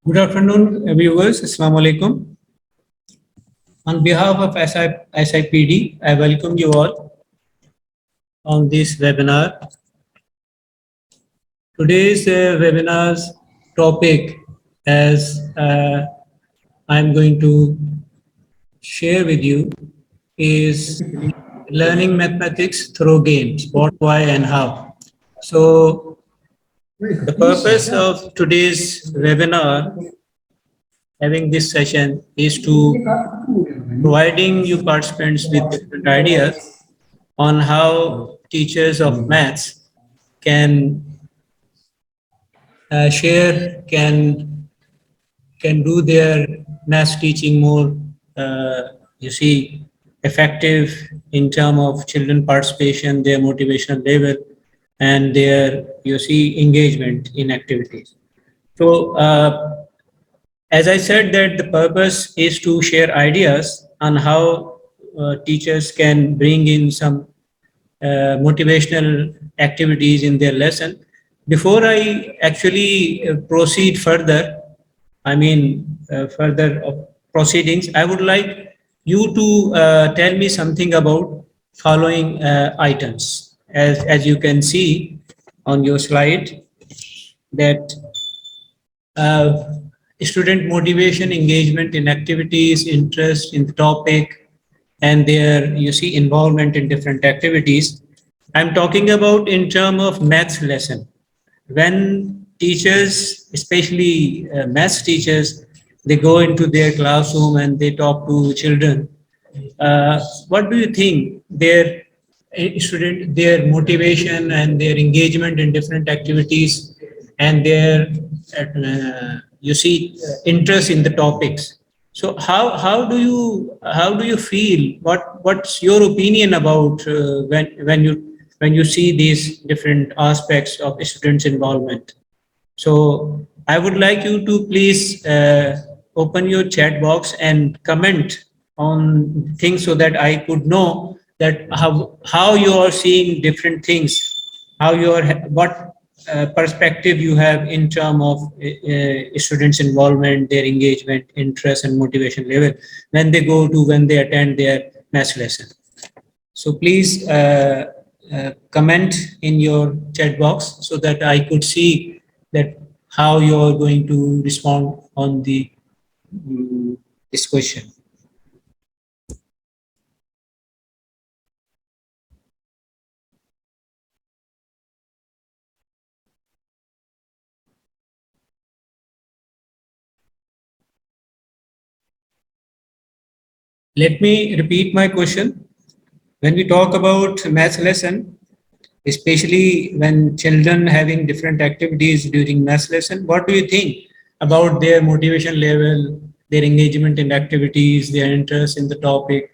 Good afternoon, viewers. Assalamu alaikum. On behalf of SIPD, I welcome you all on this webinar. Today's webinar's topic, as I'm going to share with you, is learning mathematics through games. What, why, and how. So, the purpose of today's webinar, having this session, is to providing you participants with different ideas on how teachers of maths can can do their maths teaching more, you see, effective in terms of children participation, their motivational level, and their, you see, engagement in activities. So, as I said, that the purpose is to share ideas on how teachers can bring in some motivational activities in their lesson. Before I actually proceed further, further proceedings, I would like you to tell me something about following items. As you can see on your slide, that uh, student motivation, engagement in activities, interest in the topic, and their, you see, involvement in different activities. I'm talking about in terms of maths lesson. When teachers, especially maths teachers, they go into their classroom and they talk to children, what do you think their motivation and their engagement in different activities and their you see interest in the topics? So how do you feel? What's your opinion about when you see these different aspects of students' involvement? So I would like you to please open your chat box and comment on things so that I could know that how you are seeing different things, how you are what perspective you have in terms of students' involvement, their engagement, interest, and motivation level when they attend their math lesson. So please comment in your chat box so that I could see that how you are going to respond on this question. Let me repeat my question. When we talk about math lesson, especially when children having different activities during math lesson, what do you think about their motivation level, their engagement in activities, their interest in the topic?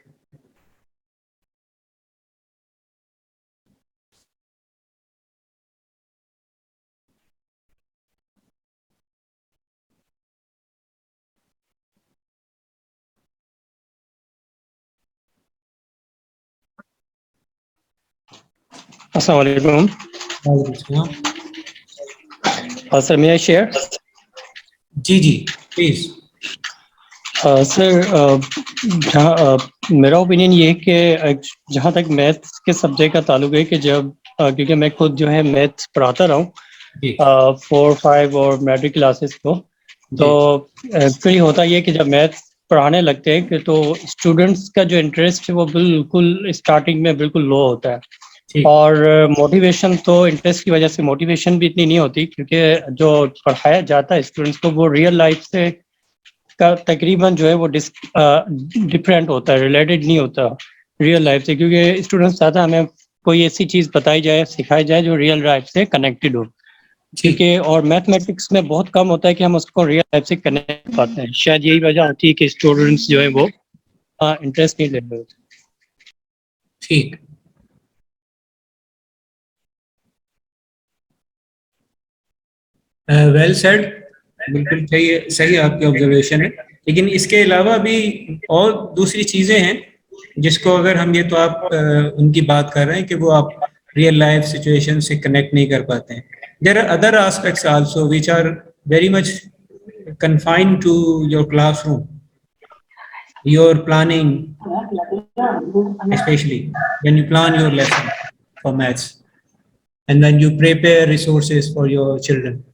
Assalamualaikum. Sir, may I share? जी, please. Sir मेरा opinion ये है कि जहाँ तक maths के subject का ताल्लुक है कि जब क्योंकि मैं खुद जो है मैथ्स पढ़ाता रहा हूँ 4, 5 और मैट्रिक क्लासेस को, तो एक्चुअली होता ये कि जब मैथ्स पढ़ाने लगते हैं कि तो स्टूडेंट्स का जो इंटरेस्ट है वो बिल्कुल स्टार्टिंग में बिल्कुल लो होता है और मोटिवेशन तो इंटरेस्ट की वजह से मोटिवेशन भी इतनी नहीं होती क्योंकि जो पढ़ाया जाता है स्टूडेंट्स को वो रियल लाइफ से का तकरीबन जो है वो डिफरेंट होता है, रिलेटेड नहीं होता रियल लाइफ से, क्योंकि स्टूडेंट्स चाहता हमें कोई ऐसी चीज़ बताई जाए, सिखाई जाए जो रियल लाइफ से कनेक्टेड हो, ठीक है। और मैथमेटिक्स में बहुत कम होता है कि हम उसको रियल लाइफ से कनेक्ट कर पाते हैं। शायद यही वजह होती है कि स्टूडेंट्स जो है वो इंटरेस्ट नहीं लेते। ठीक, वेल सेड, बिल्कुल सही आपकी ऑब्जर्वेशन है। लेकिन इसके अलावा भी और दूसरी चीजें हैं जिसको अगर हम ये तो आप उनकी बात कर रहे हैं कि वो आप रियल लाइफ सिचुएशन से कनेक्ट नहीं कर पाते हैं। There are other aspects also which are very much confined to your classroom, your planning, especially when you plan your lesson for maths, and then you prepare resources for your children.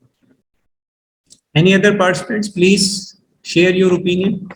Any other participants, please share your opinion.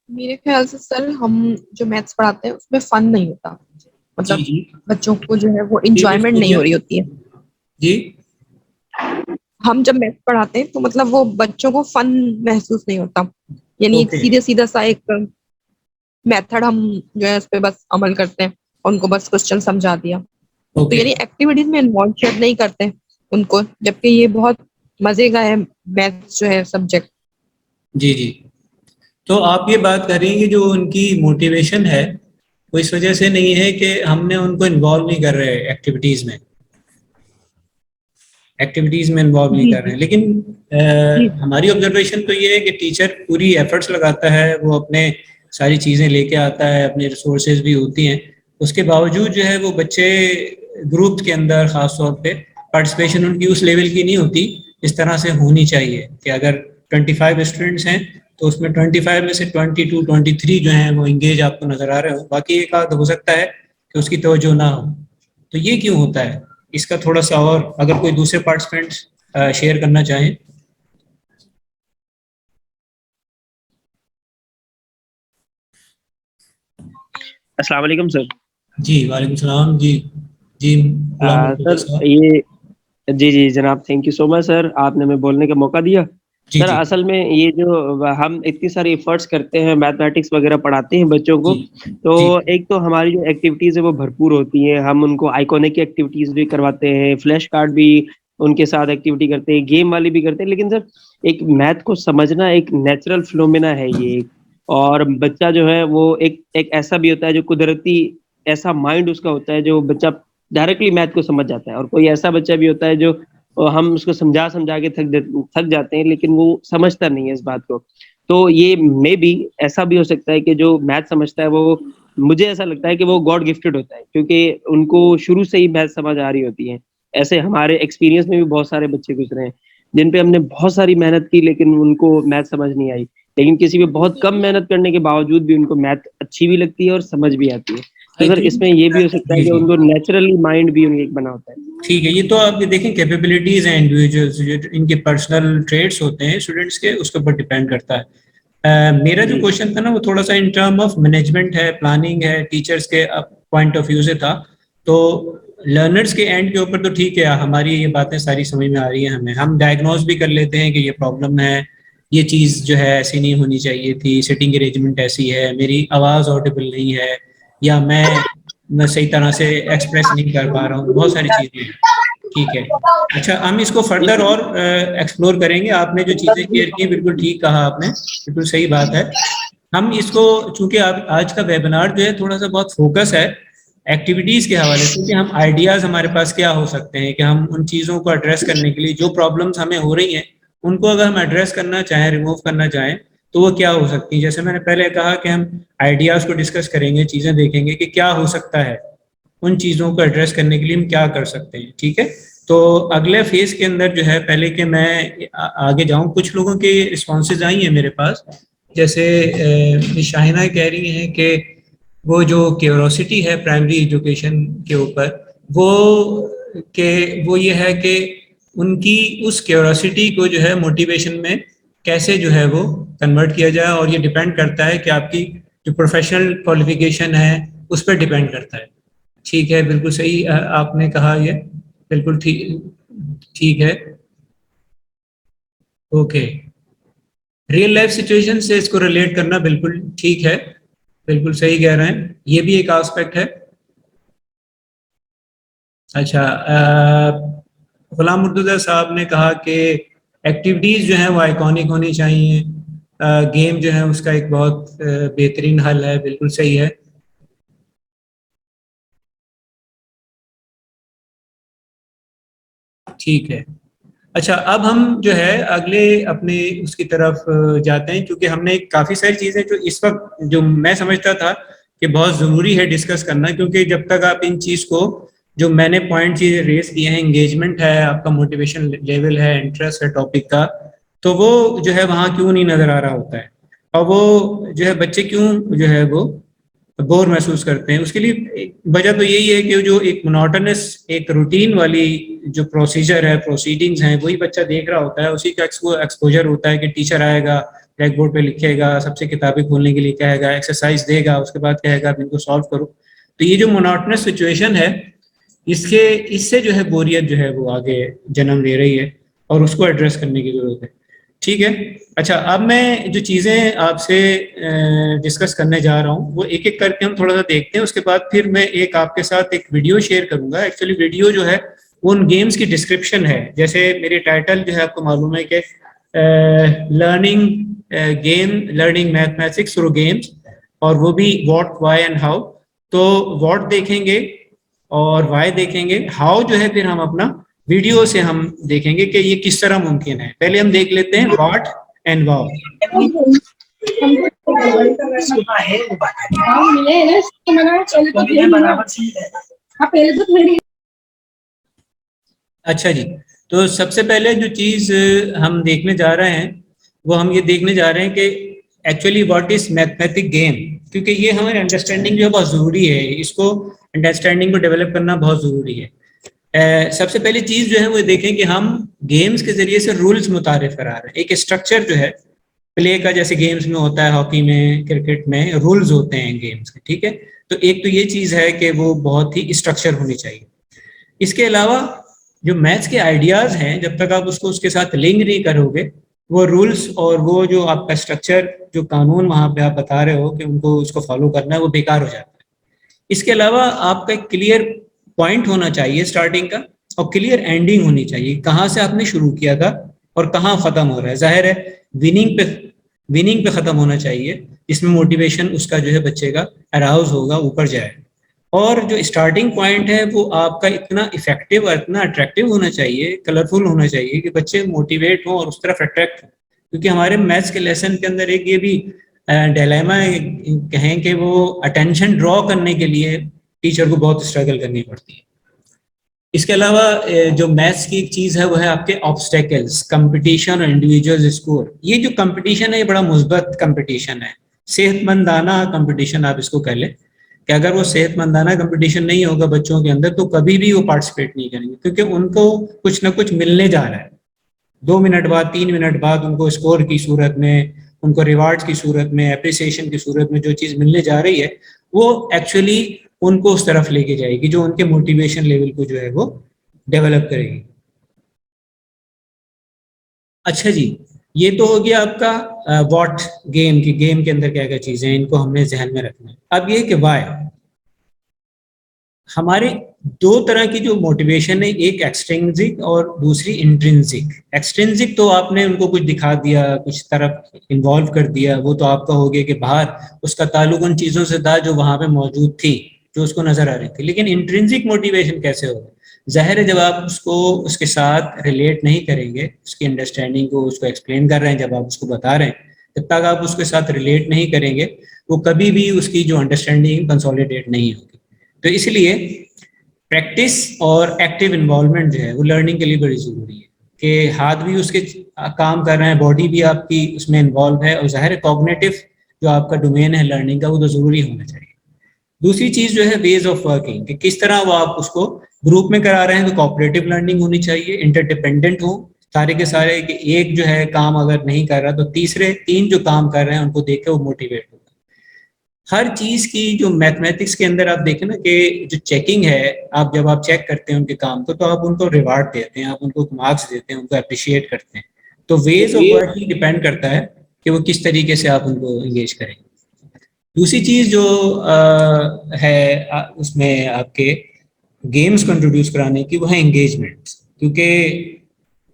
मेरे ख्याल से sir हम जो maths पढ़ाते हैं उसमें fun नहीं होता, जी मतलब जी बच्चों को जो है वो जी इंजॉयमेंट नहीं हो रही होती है। जी हम जब मैथ्स पढ़ाते हैं तो मतलब वो बच्चों को फन महसूस नहीं होता, यानी एक ओके सीधे सीधा सा एक मेथड हम जो है उस पे बस अमल करते हैं, उनको बस क्वेश्चन समझा दिया, तो ओके यानी एक्टिविटीज में इन्वॉल्व शेयर नहीं करते उनको, जबकि ये बहुत मजे का है मैथ्स जो है सब्जेक्ट। जी जी। तो आप ये बात कर रही हैं कि जो उनकी मोटिवेशन है वो इस वजह से नहीं है कि हमने उनको इन्वॉल्व नहीं कर रहे एक्टिविटीज में इन्वॉल्व नहीं जी कर रहे जी हैं, लेकिन जी हमारी ऑब्जर्वेशन तो ये है कि टीचर पूरी एफर्ट्स लगाता है, वो अपने सारी चीज़ें लेके आता है, अपनी रिसोर्सेज भी होती हैं, उसके बावजूद जो है वो बच्चे ग्रुप के अंदर ख़ास तौर पे पार्टिसिपेशन उनकी उस लेवल की नहीं होती इस तरह से होनी चाहिए कि अगर 25 स्टूडेंट्स हैं तो उसमें 25 में से 22 23 जो हैं वो इंगेज आपको नज़र आ रहे हो, बाकी एक आध हो सकता है कि उसकी तवज्जो ना हो। तो ये क्यों होता है, इसका थोड़ा सा और अगर कोई दूसरे पार्टिसिपेंट्स शेयर करना चाहें। अस्सलाम वालेकुम सर। जी वालेकुम सलाम। जी जी गुलाम मुर्तज़ा सर साहब। ये जी जनाब, thank you so much sir, आपने हमें बोलने का मौका दिया। जी सर जी असल में ये जो हम इतनी सारी एफर्ट्स करते हैं, मैथमेटिक्स वगैरह पढ़ाते हैं बच्चों को, जी तो जी एक तो हमारी जो एक्टिविटीज़ है वो भरपूर होती हैं। हम उनको आइकॉनिक एक्टिविटीज़ भी करवाते हैं, फ्लैश कार्ड भी उनके साथ एक्टिविटी करते हैं, गेम वाली भी करते हैं। लेकिन सर एक मैथ को समझना एक नेचुरल फिनोमेना है ये एक, और बच्चा जो है वो एक एक ऐसा भी होता है जो कुदरती ऐसा माइंड उसका होता है जो बच्चा डायरेक्टली मैथ को समझ जाता है, और कोई ऐसा बच्चा भी होता है जो हम उसको समझा के थक जाते हैं, लेकिन वो समझता नहीं है इस बात को। तो ये मे बी ऐसा भी हो सकता है कि जो मैथ समझता है वो, मुझे ऐसा लगता है कि वो गॉड गिफ्टेड होता है, क्योंकि उनको शुरू से ही मैथ समझ आ रही होती है। ऐसे हमारे एक्सपीरियंस में भी बहुत सारे बच्चे गुजरे हैं जिन पे हमने बहुत सारी मेहनत की लेकिन उनको मैथ समझ नहीं आई, लेकिन किसी पे बहुत कम मेहनत करने के बावजूद भी उनको मैथ अच्छी भी लगती है और समझ भी आती है। तो आई सर थिंक इसमें ये भी हो सकता है जी कि जी उनको नेचुरली माइंड भी उनका एक बना होता है। ठीक है। ये तो आप देखें कैपेबिलिटीज हैं इंडिविजुअल्स, जो इनके पर्सनल ट्रेड्स होते हैं स्टूडेंट्स के, उसके ऊपर डिपेंड करता है। मेरा जो जी क्वेश्चन था ना वो थोड़ा सा इन टर्म ऑफ मैनेजमेंट है, प्लानिंग है, टीचर्स के पॉइंट ऑफ व्यू से था। तो लर्नर्स के एंड के ऊपर तो ठीक है, हमारी ये बातें सारी समझ में आ रही हैं, हमें हम डायग्नोज भी कर लेते हैं कि ये प्रॉब्लम है, ये चीज़ जो है ऐसी नहीं होनी चाहिए थी, सिटिंग अरेंजमेंट ऐसी है, मेरी आवाज़ ऑडिबल नहीं है, या मैं सही तरह से एक्सप्रेस नहीं कर पा रहा हूँ, बहुत सारी चीज़ें हैं। ठीक है। अच्छा, हम इसको जी फर्दर और एक्सप्लोर करेंगे। आपने जो चीज़ें शेयर की बिल्कुल ठीक कहा आपने, बिल्कुल सही बात है। हम इसको, चूंकि आज का वेबिनार जो है थोड़ा सा बहुत फोकस है एक्टिविटीज़ के हवाले से कि हम आइडियाज़ हमारे पास क्या हो सकते हैं कि हम उन चीज़ों को एड्रेस करने के लिए जो प्रॉब्लम्स हमें हो रही हैं उनको अगर हम एड्रेस करना चाहें, रिमूव करना चाहें, तो वो क्या हो सकती है? जैसे मैंने पहले कहा कि हम आइडियाज को डिस्कस करेंगे, चीजें देखेंगे कि क्या हो सकता है, उन चीजों को एड्रेस करने के लिए हम क्या कर सकते हैं। ठीक है, तो अगले फेज के अंदर जो है, पहले कि मैं आगे जाऊं, कुछ लोगों के रिस्पॉन्सेज आई हैं मेरे पास। जैसे शाहिना कह रही हैं कि वो जो क्यूरोसिटी है प्राइमरी एजुकेशन के ऊपर, वो वो ये है कि उनकी उस क्यूरोसिटी को जो है मोटिवेशन में कैसे जो है वो कन्वर्ट किया जाए, और ये डिपेंड करता है कि आपकी जो प्रोफेशनल क्वालिफिकेशन है उस पर डिपेंड करता है। ठीक है, बिल्कुल सही आपने कहा, ये बिल्कुल ठीक ठीक है। ओके, रियल लाइफ सिचुएशन से इसको रिलेट करना बिल्कुल ठीक है, बिल्कुल सही कह रहे हैं, ये भी एक एस्पेक्ट है। अच्छा, गुलाम मुर्तजा साहब ने कहा कि एक्टिविटीज जो हैं वो आइकॉनिक होनी चाहिए, गेम जो है उसका एक बहुत बेहतरीन हल है, बिल्कुल सही है। ठीक है, अच्छा, अब हम जो है अगले अपने उसकी तरफ जाते हैं, क्योंकि हमने काफ़ी सारी चीज़ें जो इस वक्त जो मैं समझता था कि बहुत ज़रूरी है डिस्कस करना, क्योंकि जब तक आप इन चीज़ को, जो मैंने पॉइंट चीज़ें रेस किए हैं, एंगेजमेंट है, आपका मोटिवेशन लेवल है, इंटरेस्ट है टॉपिक का, तो वो जो है वहाँ क्यों नहीं नज़र आ रहा होता है, और वो जो है बच्चे क्यों जो है वो बोर महसूस करते हैं। उसके लिए वजह तो यही है कि जो एक मोनोटोनस, एक रूटीन वाली जो प्रोसीजर है, प्रोसीडिंग्स हैं, वही बच्चा देख रहा होता है, उसी का एक्सपोजर होता है कि टीचर आएगा, ब्लैक बोर्ड पे लिखेगा, सबसे किताबें खोलने के लिए कहेगा, एक्सरसाइज देगा, उसके बाद कहेगा अब इनको सॉल्व करो। तो ये जो मोनोटोनस सिचुएशन है, इससे जो है बोरियत जो है वो आगे जन्म ले रही है, और उसको एड्रेस करने की जरूरत है। ठीक है, अच्छा, अब मैं जो चीज़ें आपसे डिस्कस करने जा रहा हूँ वो एक एक करके हम थोड़ा सा देखते हैं, उसके बाद फिर मैं एक आपके साथ एक वीडियो शेयर करूंगा। एक्चुअली वीडियो जो है उन गेम्स की डिस्क्रिप्शन है, जैसे मेरे टाइटल जो है आपको मालूम है कि लर्निंग मैथमेटिक्स थ्रू गेम्स, और वो भी व्हाट, व्हाई एंड हाउ। तो व्हाट देखेंगे और व्हाई देखेंगे, हाउ जो है फिर हम अपना वीडियो से हम देखेंगे कि ये किस तरह मुमकिन है। पहले हम देख लेते हैं व्हाट एंड वाउ। अच्छा जी, तो सबसे पहले जो चीज हम देखने जा रहे हैं वो हम ये देखने जा रहे हैं कि actually what is mathematic game, क्योंकि ये हमारी अंडरस्टैंडिंग जो है बहुत ज़रूरी है, इसको अंडरस्टैंडिंग को डेवलप करना बहुत ज़रूरी है। सबसे पहली चीज जो है वो देखें कि हम गेम्स के जरिए से रूल्स मुतारिफ करा रहे हैं, एक स्ट्रक्चर जो है प्ले का, जैसे गेम्स में होता है, हॉकी में, क्रिकेट में रूल्स होते हैं गेम्स के। ठीक है, तो एक तो ये चीज है कि वो बहुत ही स्ट्रक्चर होनी चाहिए। इसके अलावा जो मैथ्स के आइडियाज हैं, जब तक आप उसको उसके साथ लिंक नहीं करोगे, वो रूल्स और वो जो आपका स्ट्रक्चर, जो कानून वहां पे आप बता रहे हो कि उनको उसको फॉलो करना है, वो बेकार हो जाता है। इसके अलावा आपका एक क्लियर पॉइंट होना चाहिए स्टार्टिंग का, और क्लियर एंडिंग होनी चाहिए, कहाँ से आपने शुरू किया था और कहाँ खत्म हो रहा है। जाहिर है विनिंग पे खत्म होना चाहिए, इसमें मोटिवेशन उसका जो है बच्चे का अराउज होगा, ऊपर जाए। और जो स्टार्टिंग पॉइंट है वो आपका इतना इफेक्टिव और इतना अट्रैक्टिव होना चाहिए, कलरफुल होना चाहिए कि बच्चे मोटिवेट हों और उस तरफ अट्रैक्ट हों। क्योंकि हमारे मैथ्स के लेसन के अंदर एक ये भी डिलेमा कहें कि वो अटेंशन ड्रॉ करने के लिए टीचर को बहुत स्ट्रगल करनी पड़ती है। इसके अलावा जो मैथ्स की एक चीज़ है वो है आपके ऑब्स्टेकल्स, कंपटीशन और इंडिविजुअल स्कोर। ये जो कंपटीशन है ये बड़ा मुस्बत कंपटीशन है, सेहतमंदाना कंपटीशन आप इसको कह लें, कि अगर वो सेहतमंदाना कंपटीशन नहीं होगा बच्चों के अंदर तो कभी भी वो पार्टिसिपेट नहीं करेंगे, क्योंकि उनको कुछ ना कुछ मिलने जा रहा है। 2 मिनट बाद, 3 मिनट बाद उनको स्कोर की सूरत में, उनको रिवार्ड्स की सूरत में, एप्रिसिएशन की सूरत में जो चीज़ मिलने जा रही है वो एक्चुअली उनको उस तरफ लेके जाएगी, जो उनके मोटिवेशन लेवल को जो है वो डेवलप करेगी। अच्छा जी, ये तो हो गया आपका व्हाट, गेम के अंदर क्या क्या चीज़ें हैं, इनको हमने जहन में रखना है। अब ये कि व्हाई, हमारे 2 तरह की जो मोटिवेशन है, एक एक्सट्रिंसिक और दूसरी इंट्रिंसिक। एक्सट्रिंसिक तो आपने उनको कुछ दिखा दिया, कुछ तरफ इन्वॉल्व कर दिया, वो तो आपका हो गया कि बाहर उसका ताल्लुक उन चीज़ों से था जो वहाँ पे मौजूद थी, जो उसको नजर आ रही थी। लेकिन इंट्रिंसिक मोटिवेशन कैसे होगा? जाहिर है जब आप उसको उसके साथ रिलेट नहीं करेंगे, उसकी अंडरस्टैंडिंग को उसको एक्सप्लेन कर रहे हैं, जब आप उसको बता रहे हैं जब तक आप उसके साथ रिलेट नहीं करेंगे वो कभी भी उसकी जो अंडरस्टैंडिंग कंसोलिडेट नहीं होगी। तो इसलिए प्रैक्टिस और एक्टिव इन्वॉल्वमेंट जो है वो लर्निंग के लिए बड़ी ज़रूरी है कि हाथ भी उसके काम कर रहे हैं, बॉडी भी आपकी उसमें इन्वॉल्व है, और ज़ाहिर है कॉग्निटिव जो आपका डोमेन है लर्निंग का वो तो ज़रूरी होना चाहिए। दूसरी चीज़ जो है वेज ऑफ वर्किंग, कि किस तरह वो आप उसको ग्रुप में करा रहे हैं तो कोऑपरेटिव लर्निंग होनी चाहिए, इंटरडिपेंडेंट हो सारे के सारे, कि एक जो है काम अगर नहीं कर रहा तो तीसरे तीन जो काम कर रहे हैं उनको देख के वो मोटिवेट होगा। हर चीज की जो मैथमेटिक्स के अंदर आप देखें ना कि जो चेकिंग है, आप जब आप चेक करते हैं उनके काम को तो आप उनको रिवार्ड देते हैं, आप उनको मार्क्स देते हैं, उनको अप्रिशिएट करते हैं। तो वेज ऑफ वर्किंग डिपेंड करता है कि वो किस तरीके से आप उनको एंगेज करेंगे। दूसरी चीज जो है उसमें आपके गेम्स को इंट्रोड्यूस कराने की, वो है एंगेजमेंट। क्योंकि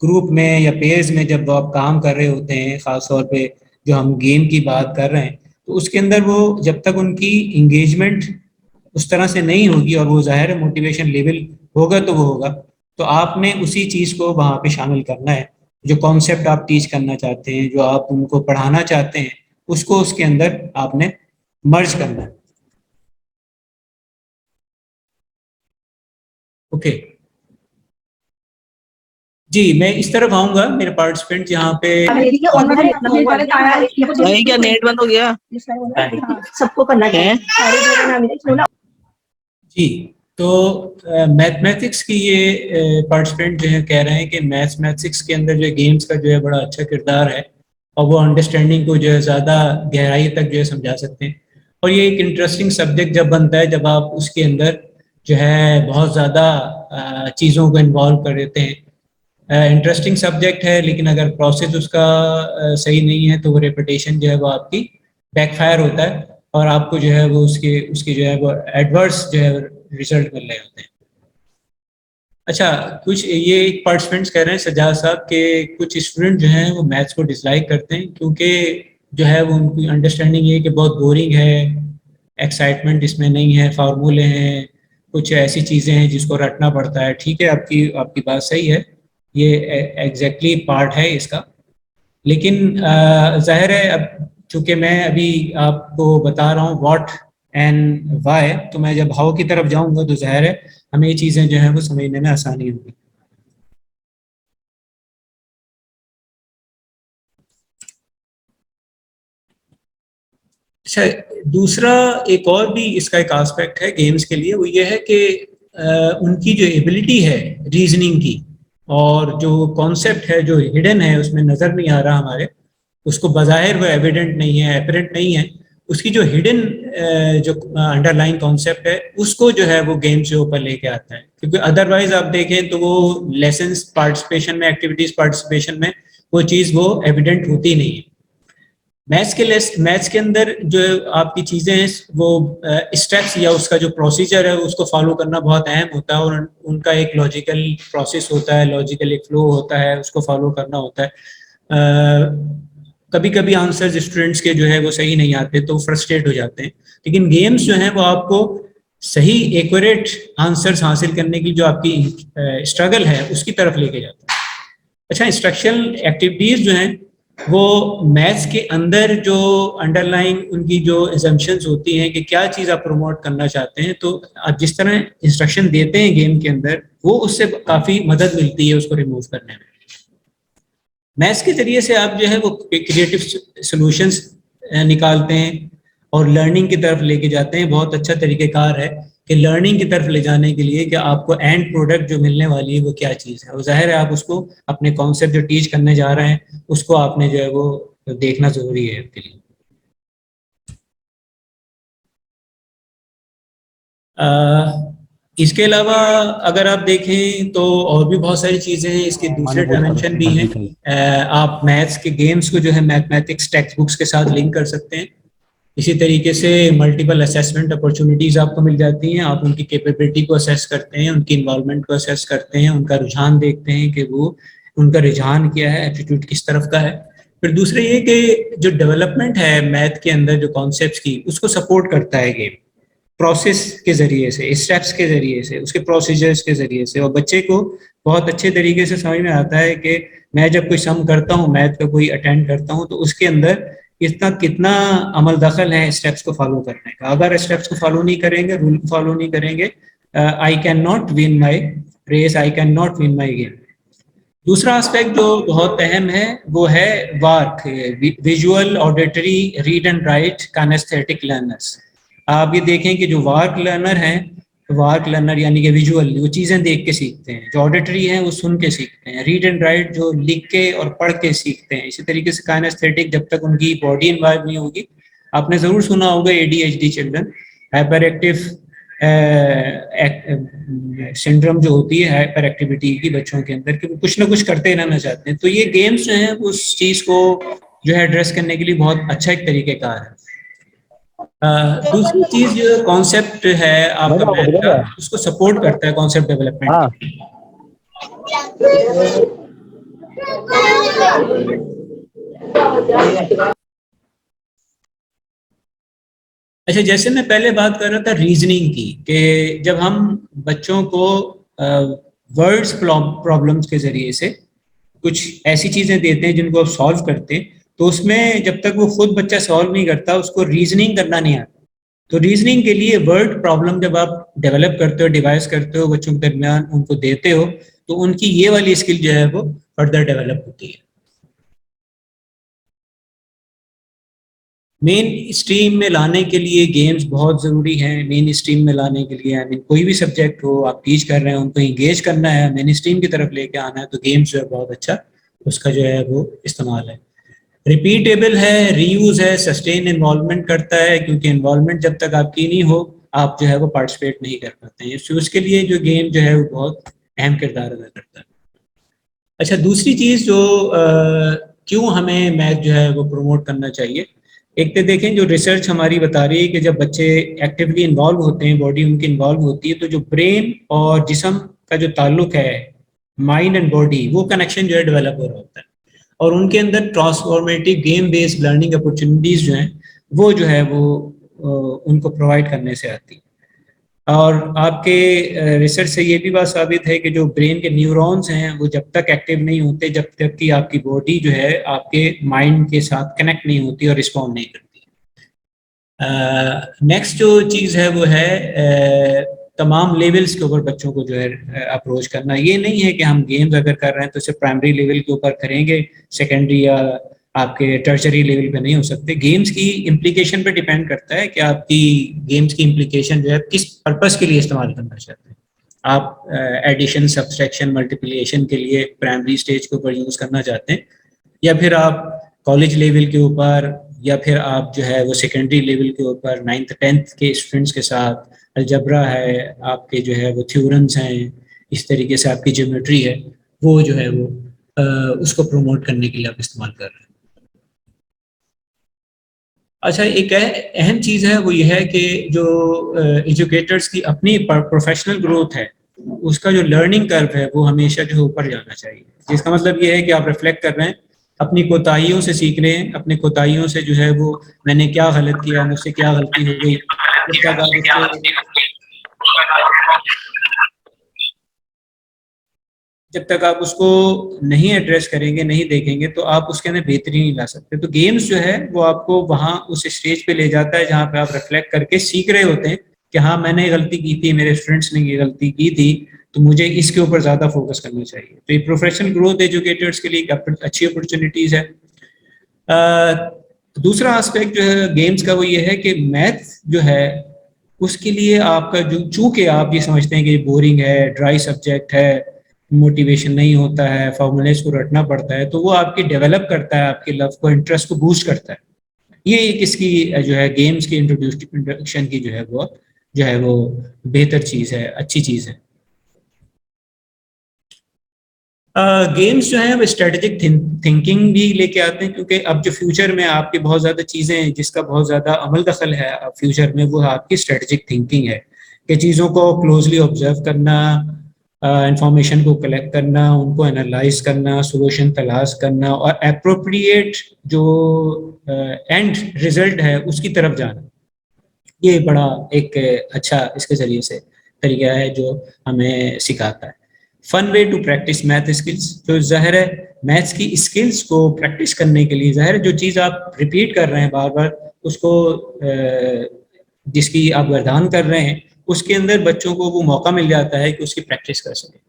ग्रुप में या पेयर्स में जब आप काम कर रहे होते हैं, खास तौर पे जो हम गेम की बात कर रहे हैं, तो उसके अंदर वो जब तक उनकी इंगेजमेंट उस तरह से नहीं होगी और वो ज़ाहिर है मोटिवेशन लेवल होगा तो वो होगा, तो आपने उसी चीज़ को वहाँ पे शामिल करना है। जो कॉन्सेप्ट आप टीच करना चाहते हैं, जो आप उनको पढ़ाना चाहते हैं, उसको उसके अंदर आपने मर्ज करना है। ओके जी, मैं इस तरफ आऊंगा, मेरे पार्टिसिपेंट यहाँ पे। नहीं क्या नेट बंद हो गया? सबको करना है जी। तो मैथमेटिक्स की ये पार्टिसिपेंट जो है कह रहे हैं कि मैथमेटिक्स के अंदर जो गेम्स का जो है बड़ा अच्छा किरदार है और वो अंडरस्टैंडिंग को जो है ज़्यादा गहराई तक जो है समझा सकते हैं। और ये एक इंटरेस्टिंग सब्जेक्ट जब बनता है जब आप उसके अंदर जो है बहुत ज़्यादा चीज़ों को इन्वॉल्व कर देते हैं। इंटरेस्टिंग सब्जेक्ट है, लेकिन अगर प्रोसेस उसका सही नहीं है तो वो रेपुटेशन जो है वो आपकी बैकफायर होता है और आपको जो है वो उसके जो है वो एडवर्स जो है रिजल्ट मिल रहे होते हैं। अच्छा, कुछ ये पार्टिसिपेंट्स कह रहे हैं सजाद साहब के कुछ स्टूडेंट जो हैं वो मैथ्स को डिसलाइक करते हैं क्योंकि जो है वो उनकी अंडरस्टैंडिंग ये कि बहुत बोरिंग है, एक्साइटमेंट इसमें नहीं है, फार्मूले हैं, कुछ ऐसी चीज़ें हैं जिसको रटना पड़ता है। ठीक है, आपकी बात सही है, ये एग्जैक्टली पार्ट है इसका। लेकिन जाहिर है अब चूंकि मैं अभी आपको बता रहा हूँ व्हाट एंड व्हाई, तो मैं जब हाउ की तरफ जाऊंगा तो जाहिर है हमें ये चीज़ें जो है वो समझने में आसानी होगी। अच्छा, दूसरा एक और भी इसका एक एस्पेक्ट है गेम्स के लिए, वो ये है कि उनकी जो एबिलिटी है रीजनिंग की और जो कॉन्सेप्ट है जो हिडन है उसमें नज़र नहीं आ रहा हमारे, उसको बज़ाहिर वो एविडेंट नहीं है, एपरेंट नहीं है, उसकी जो हिडन जो अंडरलाइन कॉन्सेप्ट है उसको जो है वो गेम्स के ऊपर लेके आता है। क्योंकि अदरवाइज आप देखें तो वो लेसन्स पार्टिसिपेशन में, एक्टिविटीज पार्टिसिपेशन में वो चीज़ वो एविडेंट होती नहीं है। मैथ्स के अंदर जो आपकी चीज़ें हैं वो स्टेप्स या उसका जो प्रोसीजर है उसको फॉलो करना बहुत अहम होता है और उनका एक लॉजिकल प्रोसेस होता है, लॉजिकल एक फ्लो होता है, उसको फॉलो करना होता है। कभी कभी आंसर्स स्टूडेंट्स के जो है वो सही नहीं आते तो फ्रस्ट्रेट हो जाते हैं, लेकिन गेम्स जो है वो आपको सही एक्यूरेट आंसर्स हासिल करने की जो आपकी स्ट्रगल है उसकी तरफ लेके जाता है। अच्छा, इंस्ट्रक्शनल एक्टिविटीज जो हैं वो मैथ्स के अंदर जो अंडरलाइन उनकी जो एजम्पशंस होती हैं कि क्या चीज़ आप प्रमोट करना चाहते हैं, तो आप जिस तरह इंस्ट्रक्शन देते हैं गेम के अंदर वो उससे काफ़ी मदद मिलती है उसको रिमूव करने में। मैथ्स के जरिए से आप जो है वो क्रिएटिव सॉल्यूशंस निकालते हैं और लर्निंग की तरफ लेके जाते हैं। बहुत अच्छा तरीक़ेकार है कि लर्निंग की तरफ ले जाने के लिए कि आपको एंड प्रोडक्ट जो मिलने वाली है वो क्या चीज़ है, और जाहिर है आप उसको अपने कॉन्सेप्ट जो टीच करने जा रहे हैं उसको आपने जो है वो देखना ज़रूरी है आपके लिए। इसके अलावा अगर आप देखें तो और भी बहुत सारी चीज़ें हैं, इसके दूसरे डायमेंशन भी हैं। आप मैथ्स के गेम्स को जो है मैथमेटिक्स टेक्स्ट बुक्स के साथ लिंक कर सकते हैं। इसी तरीके से मल्टीपल असेसमेंट अपॉर्चुनिटीज़ आपको मिल जाती हैं, आप उनकी कैपेबिलिटी को असेस करते हैं, उनकी इन्वॉल्वमेंट को असेस करते हैं, उनका रुझान देखते हैं कि वो उनका रुझान क्या है, एप्टीट्यूड किस तरफ का है। फिर दूसरे ये कि जो डेवलपमेंट है मैथ के अंदर जो कॉन्सेप्ट्स की उसको सपोर्ट करता है गेम, प्रोसेस के ज़रिए से, स्टेप्स के ज़रिए से, उसके प्रोसीजर्स के ज़रिए से, और बच्चे को बहुत अच्छे तरीके से समझ में आता है कि मैं जब कोई सम करता हूँ, मैथ का कोई अटेंड करता हूँ, तो उसके अंदर इसका कितना अमल दखल है स्टेप्स को फॉलो करने का। अगर स्टेप्स को फॉलो नहीं करेंगे, रूल को फॉलो नहीं करेंगे, I can not win my race, I can not win my game. दूसरा एस्पेक्ट जो बहुत अहम है वो है VARK, visual, auditory, read and write, kinesthetic learners. आप ये देखें कि जो वार्क लर्नर हैं, वार्क लर्नर यानी कि विजुअल, वो चीज़ें देख के सीखते हैं, जो ऑडिटरी हैं वो सुन के सीखते हैं, रीड एंड राइट जो लिख के और पढ़ के सीखते हैं। इसी तरीके से काइनेस्थेटिक, जब तक उनकी बॉडी इन्वॉल्व नहीं होगी, आपने ज़रूर सुना होगा ADHD children, hyper active syndrome जो होती है हाइपर एक्टिविटी की बच्चों के अंदर, कि वो कुछ ना कुछ करते रहना चाहते हैं। तो ये गेम्स जो हैं उस चीज़ को जो है एड्रेस करने के लिए बहुत अच्छा एक तरीक़ेकार है। दूसरी चीज जो कॉन्सेप्ट है आपका मैथ का, उसको सपोर्ट करता है कॉन्सेप्ट डेवलपमेंट। अच्छा, जैसे मैं पहले बात कर रहा था रीजनिंग की, कि जब हम बच्चों को वर्ड्स प्रॉब्लम्स के जरिए से कुछ ऐसी चीजें देते हैं जिनको आप सॉल्व करते हैं, तो उसमें जब तक वो खुद बच्चा सॉल्व नहीं करता, उसको रीजनिंग करना नहीं आता। तो रीजनिंग के लिए वर्ड प्रॉब्लम जब आप डेवलप करते हो, डिवाइस करते हो, बच्चों के दरमियान उनको देते हो, तो उनकी ये वाली स्किल जो है वो फर्दर डेवलप होती है। मेन स्ट्रीम में लाने के लिए गेम्स बहुत ज़रूरी हैं। मेन स्ट्रीम में लाने के लिए, आई मीन कोई भी सब्जेक्ट हो आप टीच कर रहे हैं, उनको इंगेज करना है, मेन स्ट्रीम की तरफ लेके आना है, तो गेम्स जो है बहुत अच्छा उसका जो है वो इस्तेमाल है। रिपीटेबल है, रीयूज है, सस्टेन इन्वॉल्वमेंट करता है, क्योंकि इन्वॉल्वमेंट जब तक आपकी नहीं हो, आप जो है वो पार्टिसिपेट नहीं कर पाते हैं। उसके लिए जो गेम जो है वो बहुत अहम किरदार अदा करता है। अच्छा, दूसरी चीज़ जो क्यों हमें मैथ जो है वो प्रमोट करना चाहिए, एक तो देखें जो रिसर्च हमारी बता रही है कि जब बच्चे एक्टिवली इन्वॉल्व होते हैं, बॉडी उनकी इन्वॉल्व होती है, तो जो ब्रेन और जिस्म का जो ताल्लुक है, माइंड एंड बॉडी, वो कनेक्शन जो है डेवलप हो रहा होता है, और उनके अंदर transformative game based learning opportunities जो हैं वो जो है वो उनको प्रोवाइड करने से आती है। और आपके रिसर्च से ये भी बात साबित है कि जो ब्रेन के न्यूरॉन्स हैं वो जब तक एक्टिव नहीं होते, जब तक कि आपकी बॉडी जो है आपके माइंड के साथ कनेक्ट नहीं होती और रिस्पॉन्ड नहीं करती। नेक्स्ट जो चीज़ है वो है तमाम लेवल्स के ऊपर बच्चों को जो है अप्रोच करना। ये नहीं है कि हम गेम्स अगर कर रहे हैं तो सिर्फ प्राइमरी लेवल के ऊपर करेंगे, सेकेंडरी या आपके टर्शरी लेवल पे नहीं हो सकते। गेम्स की इम्प्लीकेशन पे डिपेंड करता है कि आपकी गेम्स की इम्प्लीकेशन जो है किस पर्पस के लिए इस्तेमाल करना चाहते हैं। आप एडिशन, सब्सट्रैक्शन, मल्टीप्लिकेशन के लिए प्राइमरी स्टेज के ऊपर यूज़ करना चाहते हैं, या फिर आप कॉलेज लेवल के ऊपर, या फिर आप जो है वो सेकेंडरी लेवल के ऊपर 9th 10th के स्टूडेंट्स के साथ अलजबरा है, आपके जो है वो थ्योरम्स हैं, इस तरीके से आपकी ज्योमेट्री है, वो जो है वो उसको प्रोमोट करने के लिए आप इस्तेमाल कर रहे हैं। अच्छा, एक अहम चीज़ है वो ये है कि जो एजुकेटर्स की अपनी प्रोफेशनल ग्रोथ है, उसका जो लर्निंग कर्व है वो हमेशा जो है ऊपर जाना चाहिए। जिसका मतलब ये है कि आप रिफ्लेक्ट कर रहे हैं, अपनी कोताहियों से सीख रहे हैं, अपने कोताहियों से जो है वो मैंने क्या गलत किया, मुझसे क्या गलती हो गई, जब तक आप उसको नहीं एड्रेस करेंगे, नहीं देखेंगे, तो आप उसके अंदर बेहतरी नहीं ला सकते। तो गेम्स जो है वो आपको वहाँ उस स्टेज पे ले जाता है जहाँ पे आप रिफ्लेक्ट करके सीख रहे होते हैं कि हाँ मैंने ये गलती की थी, मेरे स्टूडेंट्स ने ये गलती की थी, तो मुझे इसके ऊपर ज़्यादा फोकस करना चाहिए। तो ये प्रोफेशनल ग्रोथ एजुकेटर्स के लिए एक अच्छी अपॉर्चुनिटीज़ है। दूसरा एस्पेक्ट जो है गेम्स का वो ये है कि मैथ जो है उसके लिए आपका जो, चूंकि आप ये समझते हैं कि बोरिंग है, ड्राई सब्जेक्ट है, मोटिवेशन नहीं होता है, फॉर्मूलेस को रटना पड़ता है, तो वो आपकी डेवलप करता है, आपके लव को, इंटरेस्ट को बूस्ट करता है। ये एक इसकी जो है गेम्स की इंट्रोडक्शन की जो है वो बेहतर चीज़ है, अच्छी चीज़ है। गेम्स जो है वो स्ट्रेटेजिक थिंकिंग भी लेके आते हैं, क्योंकि अब जो फ्यूचर में आपकी बहुत ज़्यादा चीज़ें हैं जिसका बहुत ज़्यादा अमल दखल है फ्यूचर में, वो आपकी स्ट्रेटेजिक थिंकिंग है कि चीज़ों को क्लोजली ऑब्जर्व करना, इंफॉर्मेशन को कलेक्ट करना, उनको एनालाइज करना, सोल्यूशन तलाश करना, और अप्रोप्रिएट जो एंड रिजल्ट है उसकी तरफ जाना। ये बड़ा एक अच्छा इसके ज़रिए से तरीका है जो हमें सिखाता है। Fun way to practise math skills, तो ज़ाहिर है मैथ्स की स्किल्स को प्रैक्टिस करने के लिए, ज़ाहिर है जो चीज़ आप रिपीट कर रहे हैं बार बार उसको जिसकी आप वर्धान कर रहे हैं उसके अंदर बच्चों को वो मौका मिल जाता है कि उसकी प्रैक्टिस कर सकें।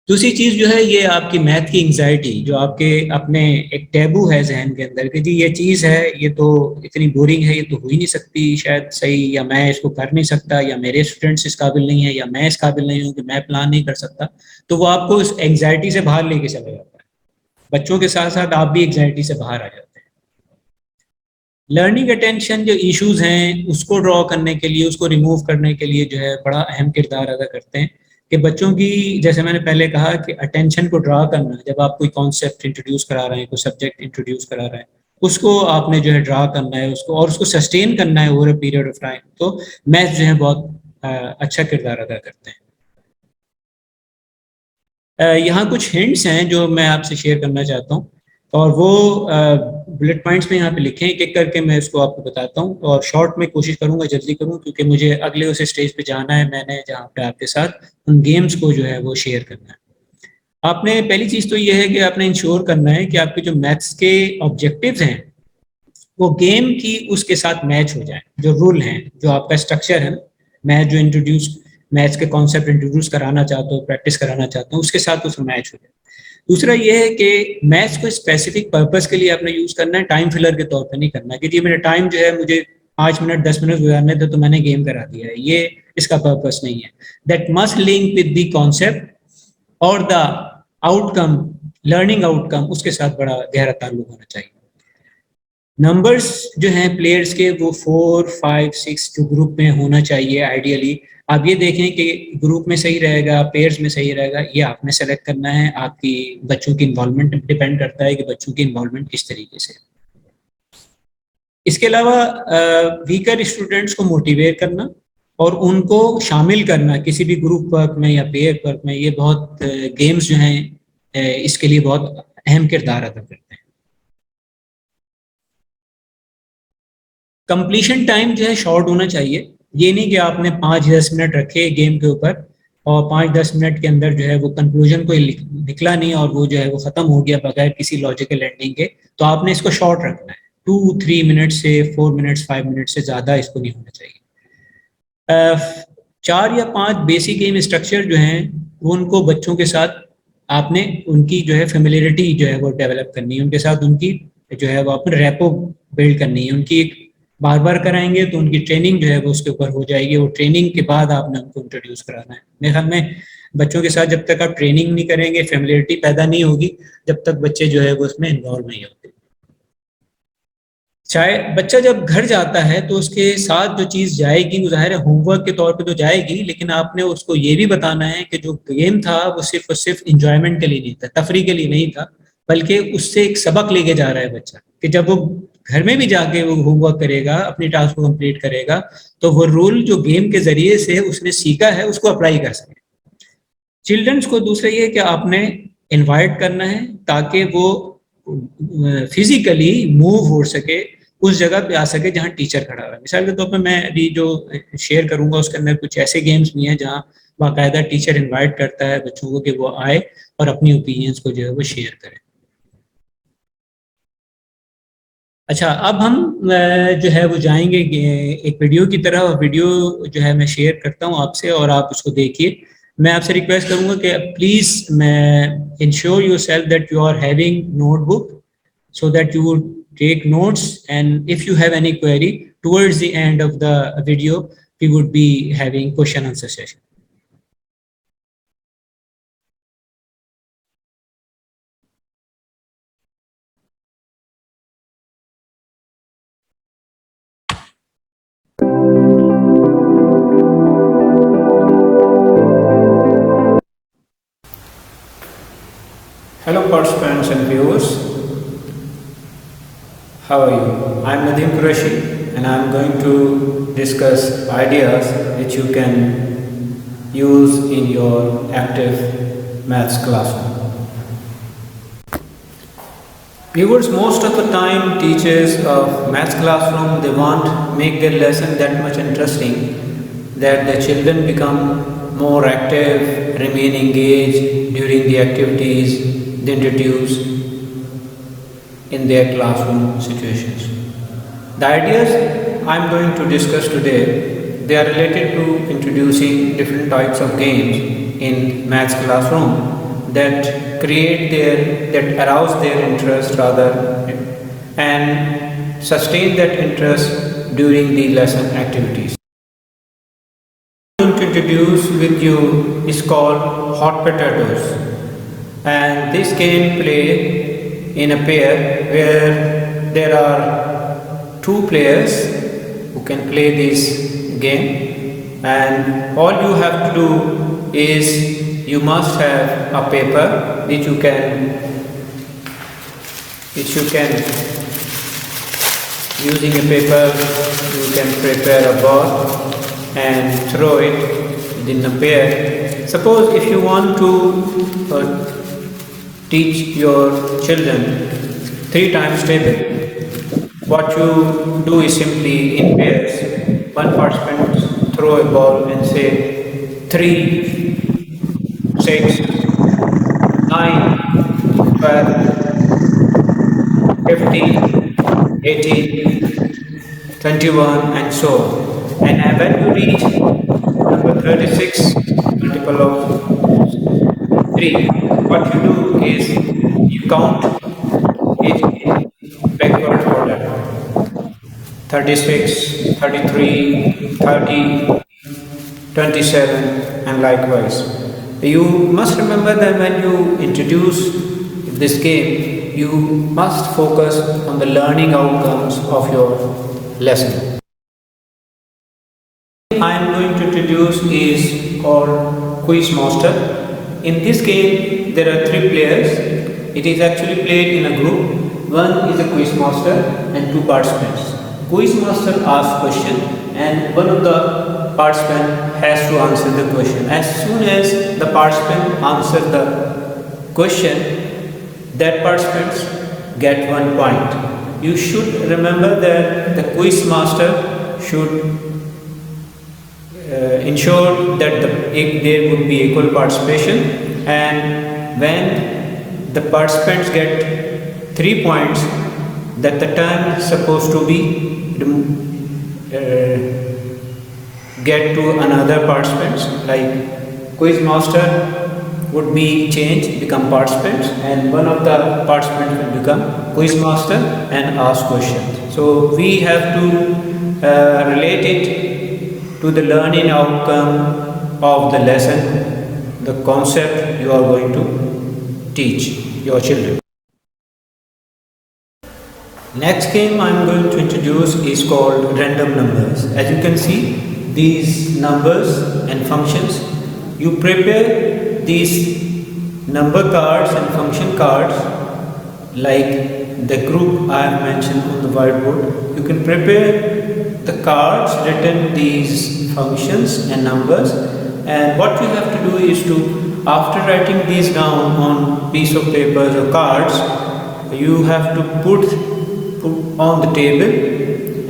दूसरी चीज़ जो है ये आपकी मैथ की एंग्जाइटी, जो आपके अपने एक टैबू है जहन के अंदर कि जी ये चीज़ है, ये तो इतनी बोरिंग है, ये तो हो ही नहीं सकती शायद सही, या मैं इसको कर नहीं सकता, या मेरे स्टूडेंट्स इस काबिल नहीं है, या मैं इस काबिल नहीं हूँ कि मैं प्लान नहीं कर सकता। तो वो आपको उस एंग्जाइटी से बाहर लेके चला जाता है। बच्चों के साथ साथ आप भी एंग्जाइटी से बाहर आ जाते हैं। लर्निंग अटेंशन जो इश्यूज हैं उसको ड्रॉ करने के लिए, उसको रिमूव करने के लिए जो है बड़ा अहम किरदार अदा करते हैं कि बच्चों की, जैसे मैंने पहले कहा कि अटेंशन को ड्रा करना, जब आप कोई कॉन्सेप्ट इंट्रोड्यूस करा रहे हैं, कोई सब्जेक्ट इंट्रोड्यूस करा रहे हैं, उसको आपने जो है ड्रा करना है उसको, और उसको सस्टेन करना है over a period of time. तो मैथ्स जो है बहुत अच्छा किरदार अदा करते हैं। यहाँ कुछ हिंट्स हैं जो मैं आपसे शेयर करना चाहता हूँ, और वो बुलेट पॉइंट्स में यहाँ पे लिखे हैं, एक एक करके मैं इसको आपको बताता हूँ, और शॉर्ट में कोशिश करूँगा जल्दी करूँ क्योंकि मुझे अगले उस स्टेज पे जाना है, मैंने जहाँ पे आपके साथ उन गेम्स को जो है वो शेयर करना है। आपने पहली चीज़ तो ये है कि आपने इंश्योर करना है कि आपके जो मैथ्स के ऑब्जेक्टिव्स हैं वो गेम की उसके साथ मैच हो जाए। जो रूल हैं, जो आपका स्ट्रक्चर है, मैं जो मैथ्स के कॉन्सेप्ट इंट्रोड्यूस कराना चाहता हूँ, प्रैक्टिस कराना चाहता हूँ, उसके साथ उसमें मैच हो जाए। दूसरा ये है कि मैथ्स को स्पेसिफिक पर्पस के लिए आपने यूज करना है, टाइम फिलर के तौर पे नहीं करना कि जी मेरा टाइम जो है मुझे 5 मिनट 10 मिनट गुजारने थे तो मैंने गेम करा दिया है, ये इसका पर्पस नहीं है। That must link with the concept और द आउटकम, लर्निंग आउटकम, उसके साथ बड़ा गहरा ताल्लुक होना चाहिए। नंबर्स जो हैं प्लेयर्स के वो 4, 5, 6 जो ग्रुप में होना चाहिए आइडियली। आप ये देखें कि ग्रुप में सही रहेगा, पेयर्स में सही रहेगा, ये आपने सेलेक्ट करना है। आपकी बच्चों की इन्वॉल्वमेंट डिपेंड करता है कि बच्चों की इन्वॉल्वमेंट किस तरीके से। इसके अलावा वीकर स्टूडेंट्स को मोटिवेट करना और उनको शामिल करना किसी भी ग्रुप वर्क में या पेयर वर्क में, ये बहुत गेम्स जो हैं इसके लिए बहुत अहम किरदार अदा करते हैं। कंप्लीशन टाइम जो है शॉर्ट होना चाहिए। ये नहीं कि आपने 5-10 मिनट रखे गेम के ऊपर और 5-10 मिनट के अंदर जो है वो कंक्लूजन कोई निकला नहीं और वो जो है वो खत्म हो गया बगैर किसी लॉजिकल एंडिंग के। तो आपने इसको शॉर्ट रखना है, 2-3 मिनट से 4 मिनट्स 5 मिनट से ज़्यादा इसको नहीं होना चाहिए। 4 या 5 बेसिक गेम स्ट्रक्चर जो हैं वो उनको बच्चों के साथ आपने उनकी जो है फेमिलियरिटी जो है वो डेवलप करनी है, उनके साथ उनकी जो है वो आपने रैपो बिल्ड करनी है। उनकी एक बार बार कराएंगे तो उनकी ट्रेनिंग जो है वो उसके ऊपर हो जाएगी। वो ट्रेनिंग के बाद आपने उनको इंट्रोड्यूस कराना है। मेरे ख्याल में बच्चों के साथ जब तक आप ट्रेनिंग नहीं करेंगे, फेमिलियरिटी पैदा नहीं होगी, जब तक बच्चे जो है वो उसमें इन्वॉल्व नहीं होते। चाहे बच्चा जब घर जाता है तो उसके साथ जो चीज़ जाएगी वो ज़ाहिर है होमवर्क के तौर पे तो जाएगी, लेकिन आपने उसको ये भी बताना है कि जो गेम था वो सिर्फ और सिर्फ इंजॉयमेंट के लिए नहीं था, तफरी के लिए नहीं था, बल्कि उससे एक सबक लेके जा रहा है बच्चा कि जब वो घर में भी जाके वो होमवर्क करेगा, अपनी टास्क को कंप्लीट करेगा, तो वो रूल जो गेम के जरिए से उसने सीखा है उसको अप्लाई कर सके। चिल्ड्रंस को दूसरा ये कि आपने इनवाइट करना है ताकि वो फिजिकली मूव हो सके, उस जगह पे आ सके जहाँ टीचर खड़ा है। मिसाल के तौर पे मैं अभी जो शेयर करूंगा उसके अंदर कुछ ऐसे गेम्स भी हैं जहाँ बाकायदा टीचर इनवाइट करता है बच्चों को कि वो आए और अपनी ओपिनियंस को जो है वो शेयर करें। अच्छा, अब हम जो है वो जाएंगे एक वीडियो की तरह, और वीडियो जो है मैं शेयर करता हूँ आपसे और आप उसको देखिए। मैं आपसे रिक्वेस्ट करूंगा कि प्लीज मैं ensure yourself that you are having notebook so that you would take notes, and if you have any query towards the end of the video we would be having question answer session. Hello participants and viewers. How are you? I am Nadeem Qureshi and I am going to discuss ideas which you can use in your active maths classroom. Viewers, most of the time teachers of maths classroom, they want make their lesson that much interesting that the children become more active, remain engaged during the activities, they introduce in their classroom situations. The ideas I'm going to discuss today, they are related to introducing different types of games in maths classroom that that arouse their interest rather and sustain that interest during the lesson activities. What I'm going to introduce with you is called hot potatoes, and this game play in a pair where there are two players who can play this game, and all you have to do is you must have a paper which you can using a paper you can prepare a ball and throw it within a pair. Suppose if you want to teach your children 3 times table, what you do is simply in pairs, one participant throw a ball and say 3, 6, 9, 12, 15, 18, 21 and so on. And when you reach number 36, multiple of 3, what you do is you count it in backward order. 36, 33, 30, 27 and likewise. You must remember that when you introduce this game, you must focus on the learning outcomes of your lesson. I am going to introduce is called Quiz Master. In this game, there are 3 players. It is actually played in a group. One is a quiz master and 2 participants. Quiz master asks question and one of the participant has to answer the question. As soon as the participant answers the question, that participants get 1 point. You should remember that the quiz master should ensure that there would be equal participation, and when the participants get 3 points, that the turn is supposed to be get to another participants, like quiz master would be changed, become participants, and one of the participants will become quiz master and ask questions. So we have to relate it to the learning outcome of the lesson, the concept you are going to teach your children. Next game I am going to introduce is called random numbers. As you can see, these numbers and functions, you prepare these number cards and function cards like the group I have mentioned on the whiteboard. You can prepare the cards written these functions and numbers, and what you have to do is to, after writing these down on piece of papers or cards, you have to put on the table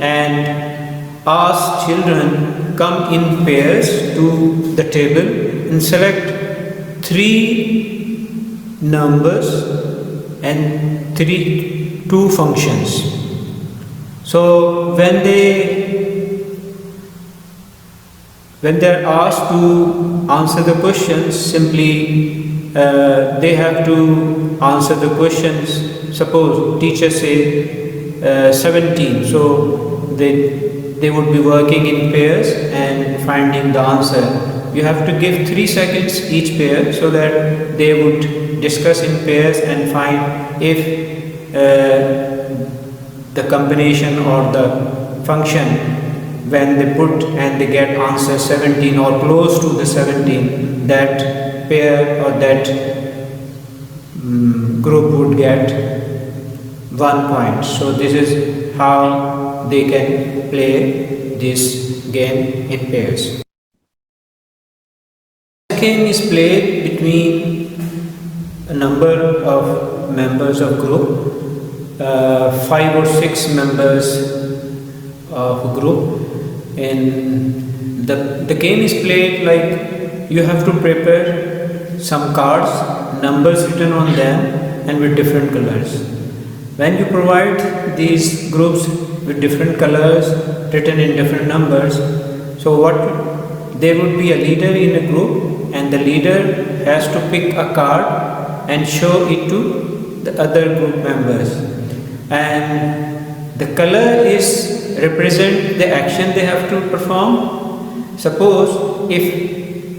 and ask children come in pairs to the table and select 3 numbers and 2 functions. So when they're asked to answer the questions, simply they have to answer the questions. Suppose teacher say 17, so they would be working in pairs and finding the answer. You have to give 3 seconds each pair so that they would discuss in pairs and find if the combination or the function, when they put and they get answer 17 or close to the 17, that pair or that group would get 1 point. So this is how they can play this game in pairs. This game is played between a number of members of group, 5 or 6 members of a group. And the game is played like you have to prepare some cards, numbers written on them, and with different colors. When you provide these groups with different colors written in different numbers, so what there would be a leader in a group, and the leader has to pick a card and show it to the other group members, and the color is represent the action they have to perform. Suppose if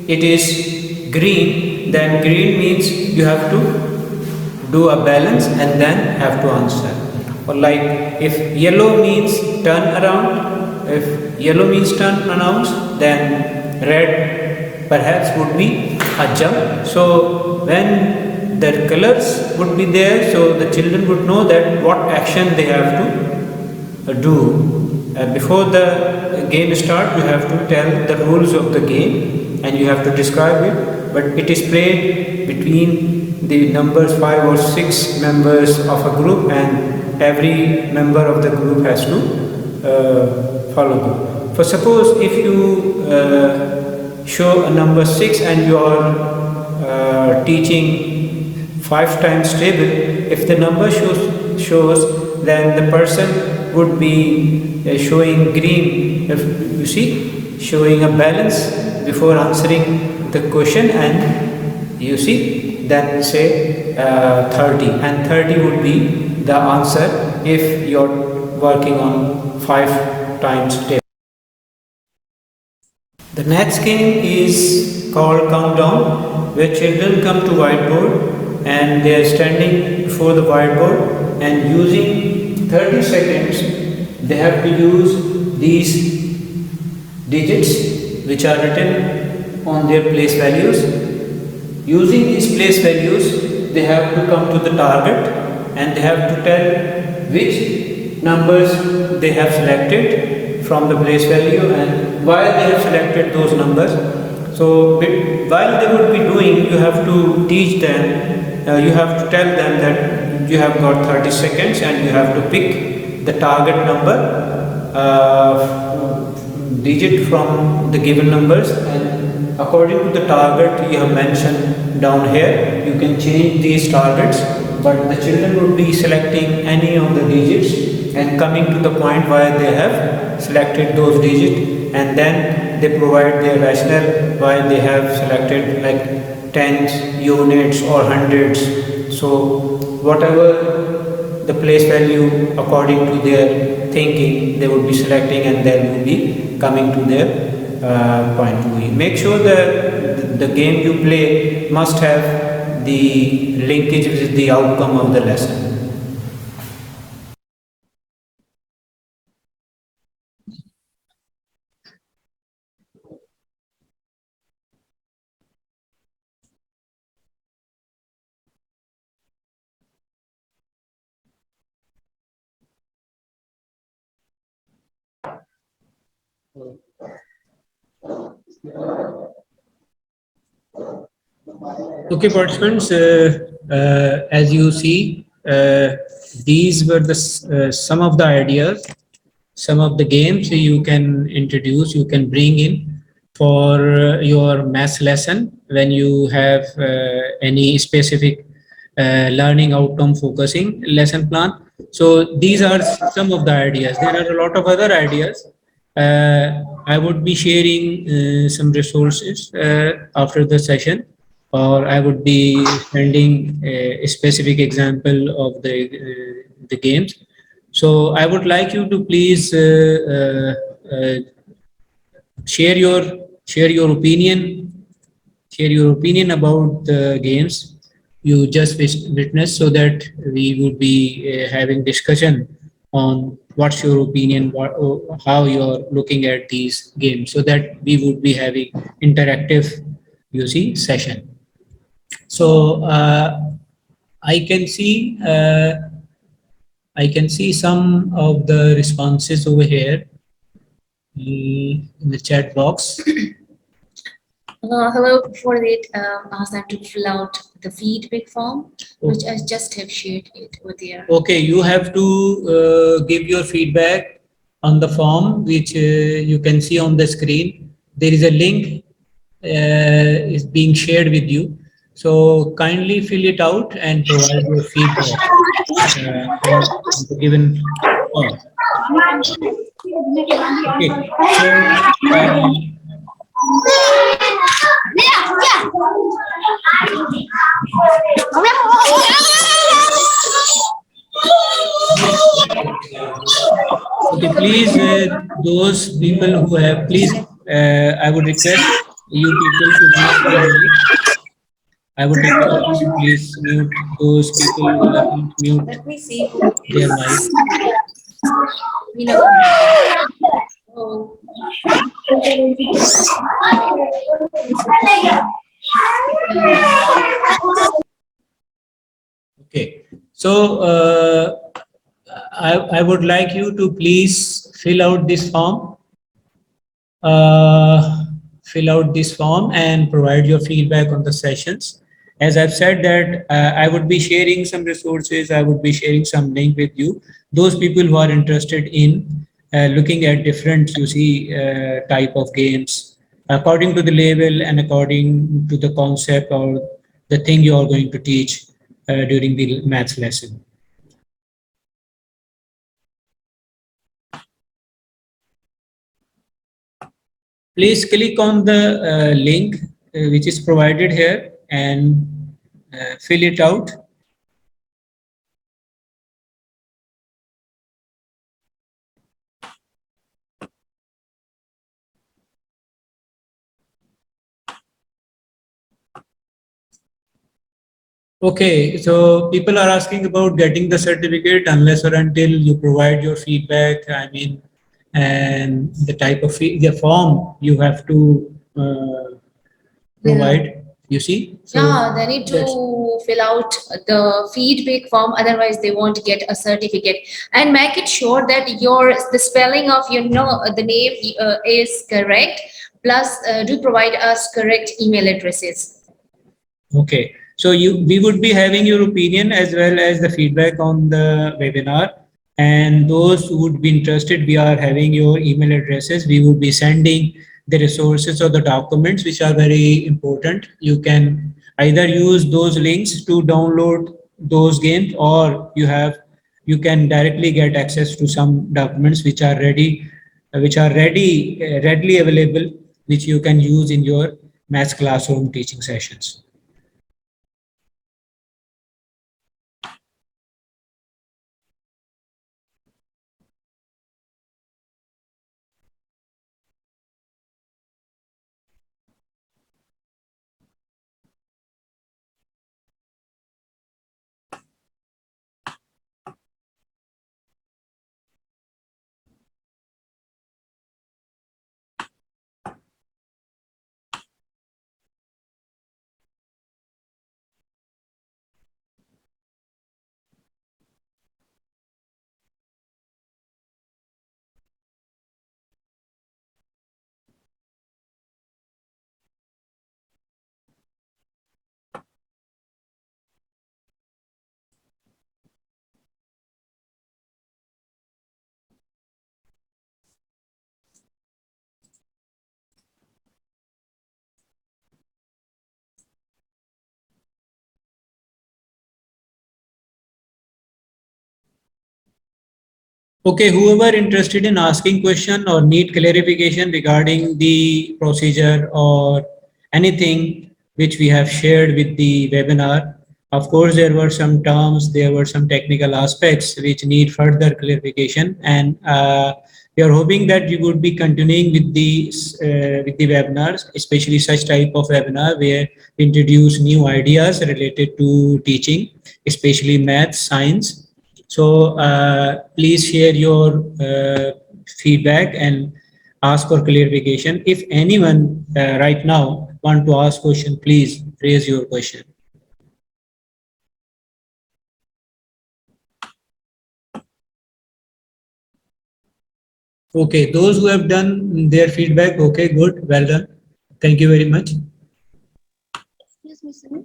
it is green, then green means you have to do a balance and then have to answer. Or like if yellow means turn around, if yellow means turn around, then red perhaps would be a jump. So when the colors would be there, so the children would know that what action they have to do. Before the game start, you have to tell the rules of the game and you have to describe it, but it is played between the numbers 5 or 6 members of a group, and every member of the group has to follow them. For suppose if you show a number 6 and you are teaching 5 times table, if the number shows, then the person would be showing green, if you see, showing a balance before answering the question, and you see, then say 30, and 30 would be the answer if you're working on 5 times table. The next game is called Countdown, where children come to whiteboard and they are standing before the whiteboard, and using 30 seconds they have to use these digits which are written on their place values. Using these place values, they have to come to the target and they have to tell which numbers they have selected from the place value and why they have selected those numbers. So while they would be doing, you have to teach them, you have to tell them that you have got 30 seconds and you have to pick the target number digit from the given numbers, and according to the target you have mentioned down here, you can change these targets, but the children would be selecting any of the digits and coming to the point where they have selected those digits, and then they provide their rationale why they have selected like tens, units or hundreds. So whatever the place value according to their thinking, they would be selecting and then would be coming to their point of view. Make sure that the game you play must have the linkage with the outcome of the lesson. Okay, participants, as you see, these were the some of the ideas, some of the games you can introduce, you can bring in for your math lesson when you have any specific learning outcome focusing lesson plan. So these are some of the ideas. There are a lot of other ideas. I would be sharing some resources after the session, or I would be sending a specific example of the games. So I would like you to please share your opinion about the games you just witnessed, so that we would be having discussion on what's your opinion, how you're looking at these games, so that we would be having interactive, you see, session. So I can see some of the responses over here in the chat box. Hello, before that, ask them to fill out the feedback form, which I just have shared it with there. Okay, you have to give your feedback on the form, which you can see on the screen. There is a link is being shared with you. So kindly fill it out and provide your feedback on the given form. Okay. So, okay, please, those people who have, please, I would request you people to mute your mic. I would request you to please mute those people who haven't mute Let me see. their mic. You know. Oh. Okay. So, I would like you to please fill out this form. Fill out this form and provide your feedback on the sessions. As I've said that I would be sharing some resources, I would be sharing some link with you. Those people who are interested in looking at different, you see, type of games according to the level and according to the concept or the thing you are going to teach during the maths lesson. Please click on the link which is provided here and fill it out. Okay, so people are asking about getting the certificate unless or until you provide your feedback. I mean, and the type of the form you have to provide. You see? So Yeah, they need to fill out the feedback form, otherwise they won't get a certificate. And make it sure that the spelling of the name is correct. Plus, do provide us correct email addresses. Okay, so we would be having your opinion as well as the feedback on the webinar. And those who would be interested, we are having your email addresses. We would be sending the resources or the documents which are very important. You can either use those links to download those games, or you can directly get access to some documents which are readily available, which you can use in your maths classroom teaching sessions. Okay, whoever interested in asking question or need clarification regarding the procedure or anything which we have shared with the webinar, of course, there were some terms, there were some technical aspects which need further clarification, and we are hoping that you would be continuing with the webinars, especially such type of webinar where we introduce new ideas related to teaching, especially math, science. So please share your feedback and ask for clarification. If anyone right now want to ask question, please raise your question. Okay, those who have done their feedback, okay, good, well done. Thank you very much. Excuse me, sir.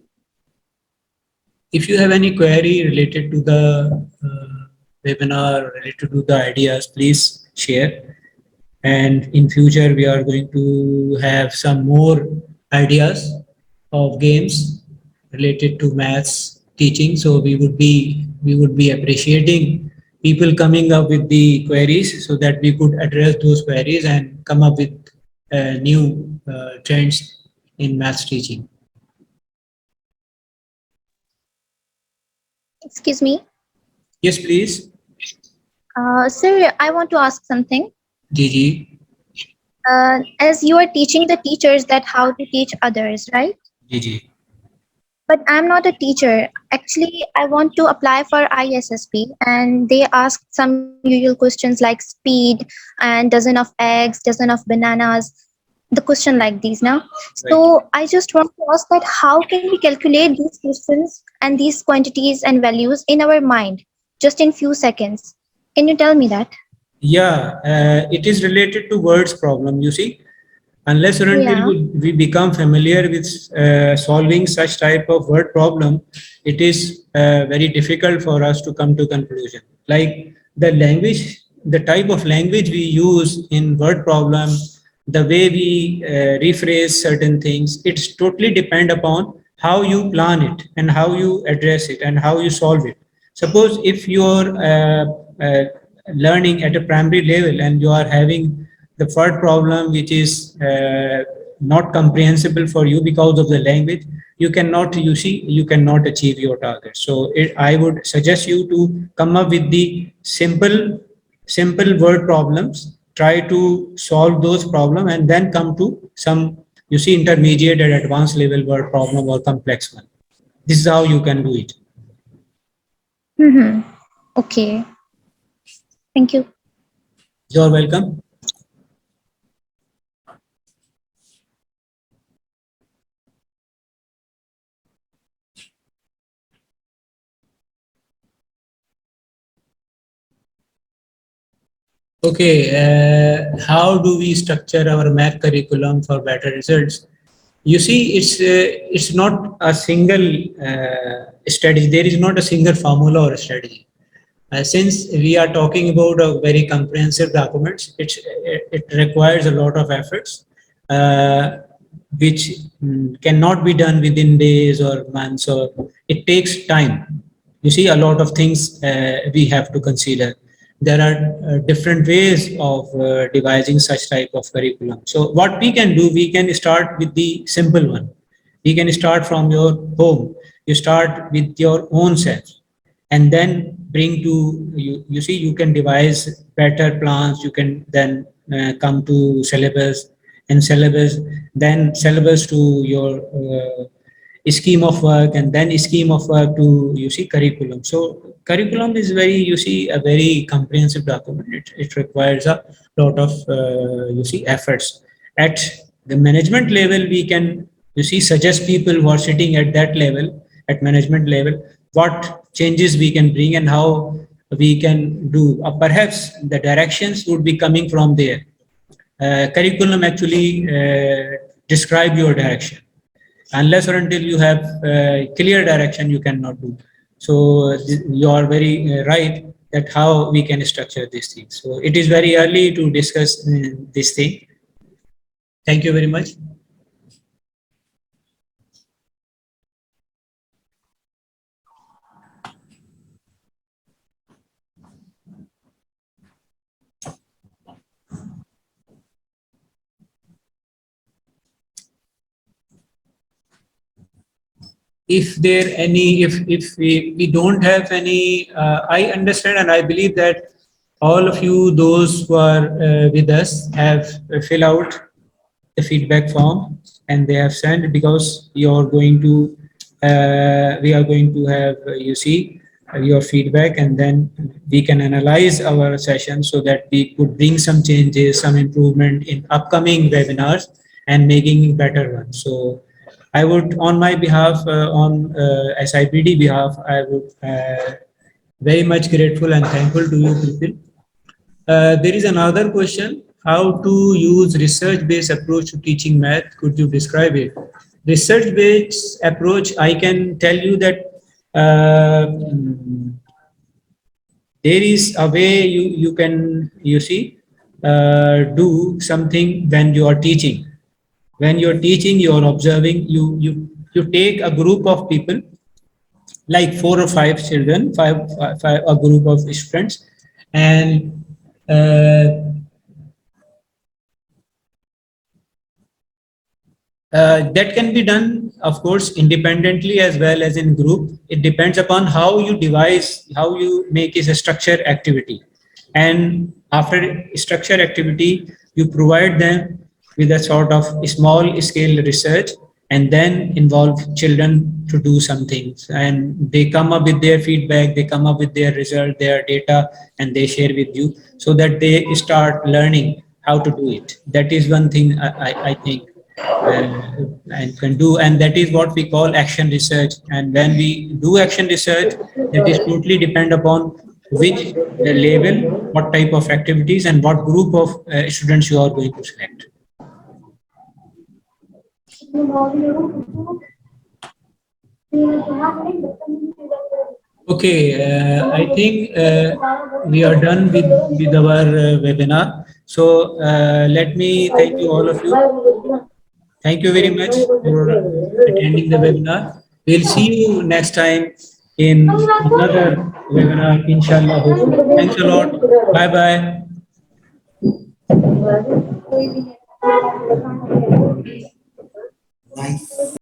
If you have any query related to the webinar, related to the ideas, please share. And in future, we are going to have some more ideas of games related to maths teaching. So we would be appreciating people coming up with the queries so that we could address those queries and come up with new trends in maths teaching. Excuse me. Yes, please. Sir, I want to ask something. Gigi. As you are teaching the teachers that how to teach others, right? Gigi. But I'm not a teacher. Actually, I want to apply for ISSP, and they ask some usual questions like speed and dozen of eggs, dozen of bananas, the question like these now. So I just want to ask that how can we calculate these questions and these quantities and values in our mind just in few seconds? Can you tell me that? Yeah, it is related to words problem, you see. Unless or until Yeah. we become familiar with solving such type of word problem, it is very difficult for us to come to conclusion. Like the language, the type of language we use in word problem, the way we rephrase certain things, it's totally depend upon how you plan it and how you address it and how you solve it. Suppose if you're learning at a primary level and you are having the third problem which is not comprehensible for you because of the language, you cannot, you see, you cannot achieve your target. So I would suggest you to come up with the simple word problems, try to solve those problems and then come to some, you see, intermediate and advanced level word problem or complex one. This is how you can do it. Mm-hmm. Okay. Thank you. You're welcome. Okay, how do we structure our math curriculum for better results? You see, it's not a single strategy. There is not a single formula or a strategy. Since we are talking about a very comprehensive document, it requires a lot of efforts, which cannot be done within days or months, or it takes time. You see, a lot of things we have to consider. There are different ways of devising such type of curriculum. So what we can do, we can start with the simple one. We can start from your home. You start with your own self and then bring to you. You see, you can devise better plans. You can then come to syllabus, and syllabus, then syllabus to your scheme of work, and then scheme of work to, you see, curriculum. So curriculum is very, you see, a very comprehensive document. It requires a lot of you see, efforts. At the management level, we can, you see, suggest people who are sitting at that level, at management level, what changes we can bring and how we can do. Perhaps the directions would be coming from there. Curriculum actually describe your direction. Unless or until you have clear direction, you cannot do. So you are very right that how we can structure these things. So it is very early to discuss this thing. Thank you very much. If there any, if we don't have any, I understand and I believe that all of you, those who are with us, have fill out the feedback form and they have sent, because you're going to, we are going to have, you see, your feedback, and then we can analyze our session so that we could bring some changes, some improvement in upcoming webinars and making better ones. So I would, on my behalf, on SIPD behalf, I would very much grateful and thankful to you people. There is another question: how to use research-based approach to teaching math? Could you describe it? Research-based approach, I can tell you that there is a way you can, you see, do something when you are teaching. When you're teaching, you're observing, you you take a group of people, like 4 or 5 children, a group of students, and that can be done, of course, independently as well as in group. It depends upon how you devise, how you make it a structured activity. And after structured activity, you provide them with a sort of small scale research, and then involve children to do some things. And they come up with their feedback, they come up with their result, their data, and they share with you so that they start learning how to do it. That is one thing I think and can do, and that is what we call action research. And when we do action research, it is totally depend upon which level, what type of activities, and what group of students you are going to select. Okay, I think we are done with our webinar. So let me thank you, all of you. Thank you very much for attending the webinar. We'll see you next time in another webinar, inshallah. Hopefully. Thanks a lot. Bye bye.